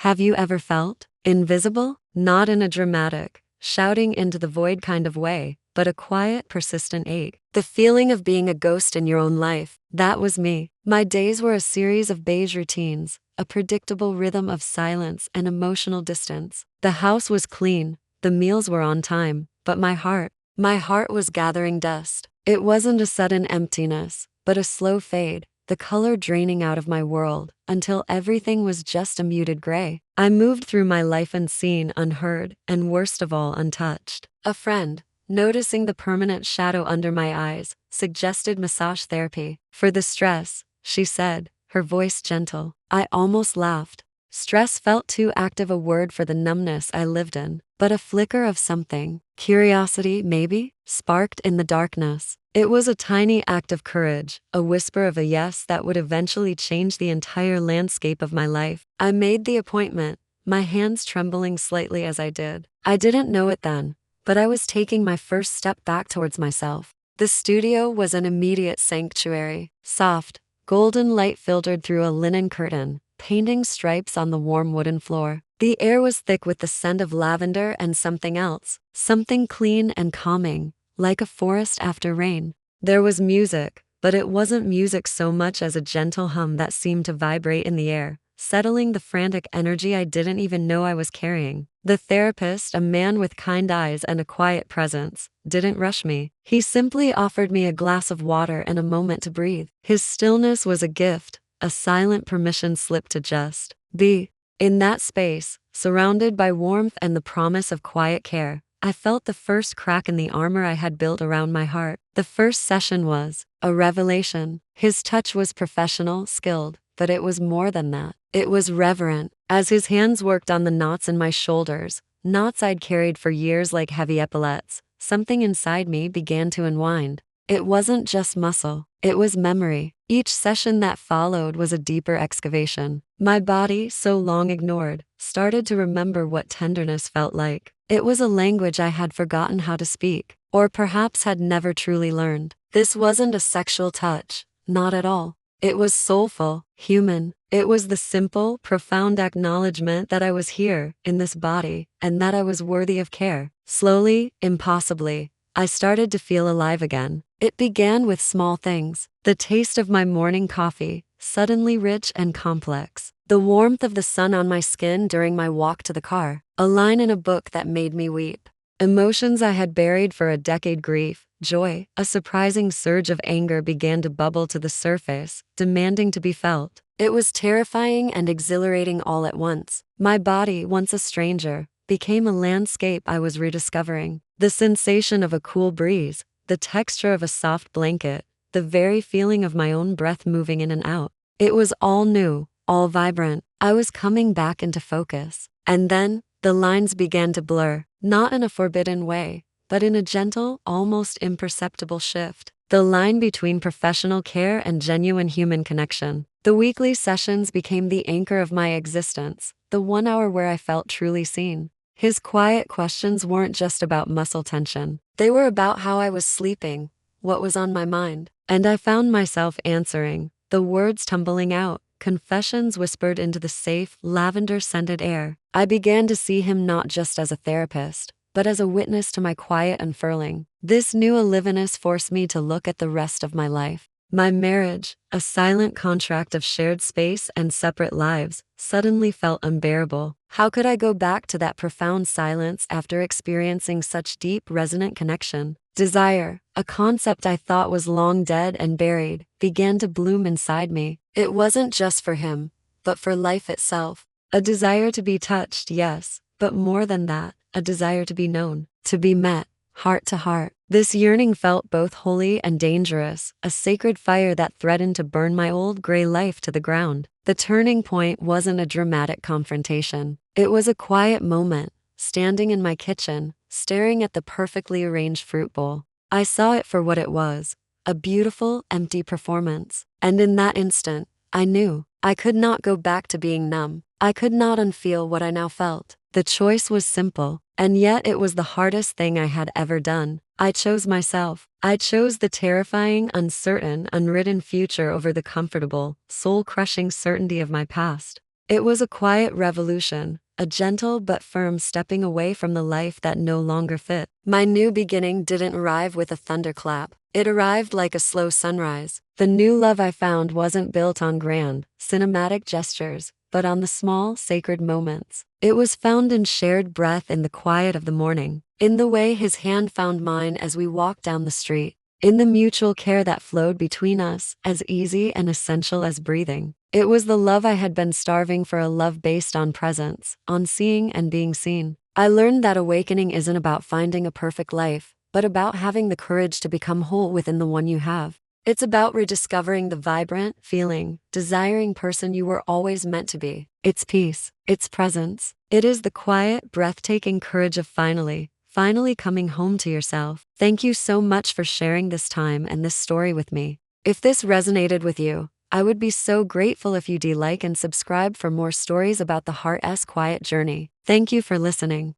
Have you ever felt invisible? Not in a dramatic, shouting into the void kind of way, but a quiet, persistent ache. The feeling of being a ghost in your own life. That was me. My days were a series of beige routines, a predictable rhythm of silence and emotional distance. The house was clean, the meals were on time, but my heart was gathering dust. It wasn't a sudden emptiness, but a slow fade, the color draining out of my world, until everything was just a muted gray. I moved through my life unseen, unheard, and worst of all, untouched. A friend, noticing the permanent shadow under my eyes, suggested massage therapy. For the stress, she said, her voice gentle. I almost laughed. Stress felt too active a word for the numbness I lived in, but a flicker of something, curiosity maybe, sparked in the darkness. It was a tiny act of courage, a whisper of a yes that would eventually change the entire landscape of my life. I made the appointment, my hands trembling slightly as I did. I didn't know it then, but I was taking my first step back towards myself. The studio was an immediate sanctuary. Soft, golden light filtered through a linen curtain, painting stripes on the warm wooden floor. The air was thick with the scent of lavender and something else, something clean and calming, like a forest after rain. There was music, but it wasn't music so much as a gentle hum that seemed to vibrate in the air, settling the frantic energy I didn't even know I was carrying. The therapist, a man with kind eyes and a quiet presence, didn't rush me. He simply offered me a glass of water and a moment to breathe. His stillness was a gift, a silent permission slip to just be. In that space, surrounded by warmth and the promise of quiet care, I felt the first crack in the armor I had built around my heart. The first session was a revelation. His touch was professional, skilled, but it was more than that. It was reverent. As his hands worked on the knots in my shoulders, knots I'd carried for years like heavy epaulets, something inside me began to unwind. It wasn't just muscle, it was memory. Each session that followed was a deeper excavation. My body, so long ignored, started to remember what tenderness felt like. It was a language I had forgotten how to speak, or perhaps had never truly learned. This wasn't a sexual touch, not at all. It was soulful, human. It was the simple, profound acknowledgement that I was here, in this body, and that I was worthy of care. Slowly, impossibly, I started to feel alive again. It began with small things. The taste of my morning coffee, suddenly rich and complex. The warmth of the sun on my skin during my walk to the car. A line in a book that made me weep. Emotions I had buried for a decade: grief, joy, a surprising surge of anger began to bubble to the surface, demanding to be felt. It was terrifying and exhilarating all at once. My body, once a stranger, became a landscape I was rediscovering. The sensation of a cool breeze, the texture of a soft blanket, the very feeling of my own breath moving in and out. It was all new, all vibrant. I was coming back into focus. And then, the lines began to blur, not in a forbidden way, but in a gentle, almost imperceptible shift. The line between professional care and genuine human connection. The weekly sessions became the anchor of my existence, the 1 hour where I felt truly seen. His quiet questions weren't just about muscle tension. They were about how I was sleeping, what was on my mind. And I found myself answering, the words tumbling out, confessions whispered into the safe, lavender-scented air. I began to see him not just as a therapist, but as a witness to my quiet unfurling. This new aliveness forced me to look at the rest of my life. My marriage, a silent contract of shared space and separate lives, suddenly felt unbearable. How could I go back to that profound silence after experiencing such deep, resonant connection? Desire, a concept I thought was long dead and buried, began to bloom inside me. It wasn't just for him, but for life itself. A desire to be touched, yes, but more than that, a desire to be known, to be met, heart to heart. This yearning felt both holy and dangerous, a sacred fire that threatened to burn my old gray life to the ground. The turning point wasn't a dramatic confrontation. It was a quiet moment, standing in my kitchen, staring at the perfectly arranged fruit bowl. I saw it for what it was, a beautiful, empty performance. And in that instant, I knew I could not go back to being numb. I could not unfeel what I now felt. The choice was simple, and yet it was the hardest thing I had ever done. I chose myself. I chose the terrifying, uncertain, unwritten future over the comfortable, soul-crushing certainty of my past. It was a quiet revolution, a gentle but firm stepping away from the life that no longer fit. My new beginning didn't arrive with a thunderclap. It arrived like a slow sunrise. The new love I found wasn't built on grand, cinematic gestures, but on the small, sacred moments. It was found in shared breath in the quiet of the morning, in the way his hand found mine as we walked down the street, in the mutual care that flowed between us, as easy and essential as breathing. It was the love I had been starving for, a love based on presence, on seeing and being seen. I learned that awakening isn't about finding a perfect life, but about having the courage to become whole within the one you have. It's about rediscovering the vibrant, feeling, desiring person you were always meant to be. It's peace, it's presence. It is the quiet, breathtaking courage of finally coming home to yourself. Thank you so much for sharing this time and this story with me. If this resonated with you, I would be so grateful if you like and subscribe for more stories about the heart's quiet journey. Thank you for listening.